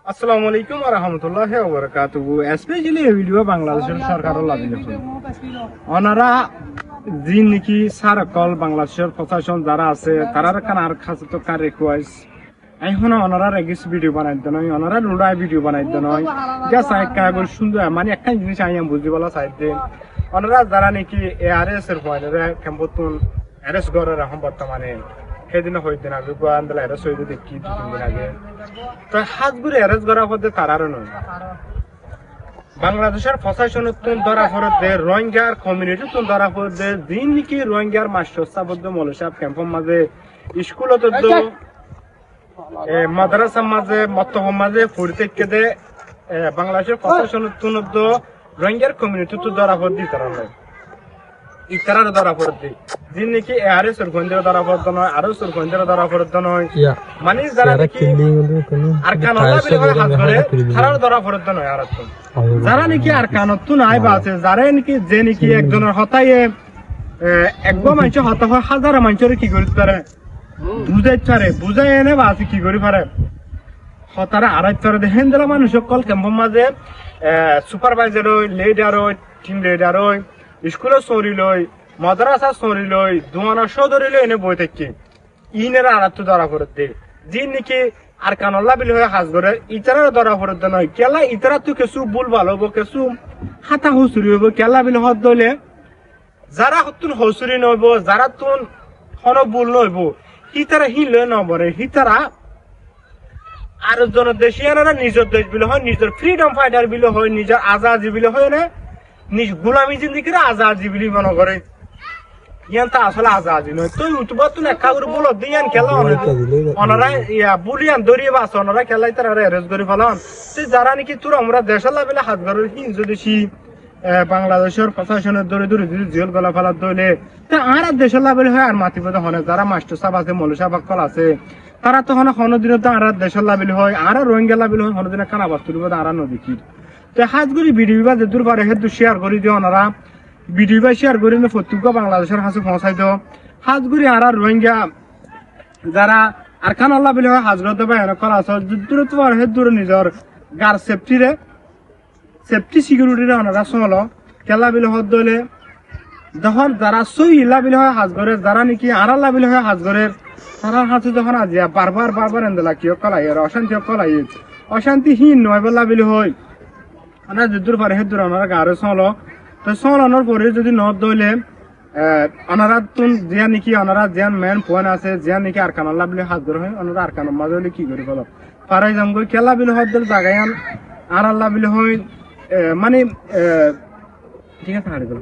আসসালামু আলাইকুম ওয়া রাহমাতুল্লাহি ওয়া বারাকাতুহু। স্পেশালি এই ভিডিও বাংলাদেশের সরকারের লাগি ওনারা যে নাকি সারকল বাংলাদেশের প্রশাসন যারা আছে তারার কানার খাসত কার রিকোয়েস্ট এখন ওনারা রেগিস ভিডিও বানাই দেন ওনারা লুড়াই ভিডিও বানাই দেন যা সাইড কাগজ সুন্দর মানে একটা জিনিস আমি বুঝি বলা সাইড দেন ওনারা যারা নাকি এআরএস এর পয়রে কেমবতুন এআরএস গরের এখন বর্তমানে সেদিন হইতে না আন্দোলন এরেস হইতে দেখি 2-3 দিন আগে তো হাতগুড়ি এরেস করার পথে তারারও নয় বাংলাদেশের প্রশাসন ধরা পড়ে রোহিঙ্গার কমিউনিটি ধরা পড়ে দিন নাকি রোহিঙ্গার মাস্টারসাবদ্ধ মৌলসাব ক্যাম্পের মাঝে স্কুলত মাদ্রাসার মাঝে মক্তব মাঝে পরিত্যাগ দে বাংলাদেশের প্রশাসন রোহিঙ্গার কমিউনিটি ধরা পড়ে তারা নয় ইতারার ধরা পড়তে দিন নাকি এআরএস এর গন্ডের ধরা পড়তে নয় আরো এর গন্ডের ধরা পড়তে নয় মানে যারা নাকি আর কানলা বিলে হাত ধরে তারার ধরা পড়তে নয় আর যারা নাকি আর কানত নাই বা আছে যারা নাকি যে নাকি একজনের হতায়ে একবার মানুষ হতা হয় হাজার মানুষের কি করি পারে বুঝাই এনে বা আছে কি করি পারে হতারা আড়াই পারে দেখেন যারা মানুষ সকল ক্যাম্পের মাঝে সুপারভাইজার হই লিডার হই টিম লিডার হই স্কুলে চরি লই মাদ্রাসা চরি লই দুয়ানা সদরি লই এনে বই থাকি ইনের আড়াত ধরা পড়তে যিনি নাকি আর কানল্লা বিল হয়ে হাজ করে ইতারা ধরা পড়তে নয় কেলা ইতারা তো কিছু ভুল ভালো হবো কিছু হাতা হুসুরি হইব কেলা বিল হত দলে যারা হতুন হসুরি নইব যারা তুন হন ভুল নইব হিতারা হিলে নবরে হিতারা আর জন দেশিয়ানারা নিজের দেশ বিলে হয় নিজের ফ্রিডম ফাইটার বিলে হয় নিজের আজাদি বিলে হয় না নিজ গোলামি জিন্দিগির আজাদি বিলি মনে করে ইয়ান তা আসলে আজাদি নয় তো ইউটিউবার তো লেখা করে বলো দিয়ান খেলা ওনারা বুলিয়ান দরিয়ে বাস ওনারা খেলাই তারা এরেজ করে ফেলান তো যারা নাকি তোর আমরা দেশের লাভেলে হাত ঘরের হিংস দেশি বাংলাদেশের প্রশাসনের দরে দূরে যদি জেল গলা ফেলার দইলে তা আর দেশের লাভেলে হয় আর মাতি পদে হনে যারা মাস্টার সাহেব আছে মৌলসা বাক্কল আছে তারা তো হনদিনও তো আর দেশের লাভেলে হয় আর রোহিঙ্গা লাভেলে হয় হনদিনে কানা বাস্তুর পদে আর নদী তো হাজগুড়ি ভিডিও বা যে দূর পারে হেতু শেয়ার করে দিও ওনারা ভিডিও বা শেয়ার করে প্রত্যেক বাংলাদেশের হাসে পৌঁছাই দিও হাজগুড়ি আর রোহিঙ্গা যারা আর খান আল্লাহ বলে হয় হাজরত এনে করা আছে দূরে তোমার হে দূরে নিজের গার সেফটি সিকিউরিটি ওনারা চলো কেলা বিলে হত দলে যখন যারা সই ইলা বিলে হয় হাজগরের যারা নাকি আর আল্লাহ বিলে হয় হাজগরের তারা হাতে যখন আজিয়া বারবার এন্দলা কিয় কলাই আর অশান্তি কলাই অশান্তিহীন নয় বলা বিলে হয় আমরা যদুর পারে হেদুর ওনারা গাড়ি চলো তো চলানোর পরে যদি নদ দইলে ওনারা তুন জিয়া নাকি ওনারা জিয়ান মেন পয়েন্ট আছে জিয়া নাকি আর কানাল্লা বলে হাত ধরে হয় ওনারা আর কানার মাঝে হলে কি করে বলো পারাই যাম গই কেলা বিলে হত দল জাগায়ান আর আল্লাহ বিলে হয় মানে ঠিক আছে হারিয়ে গেল।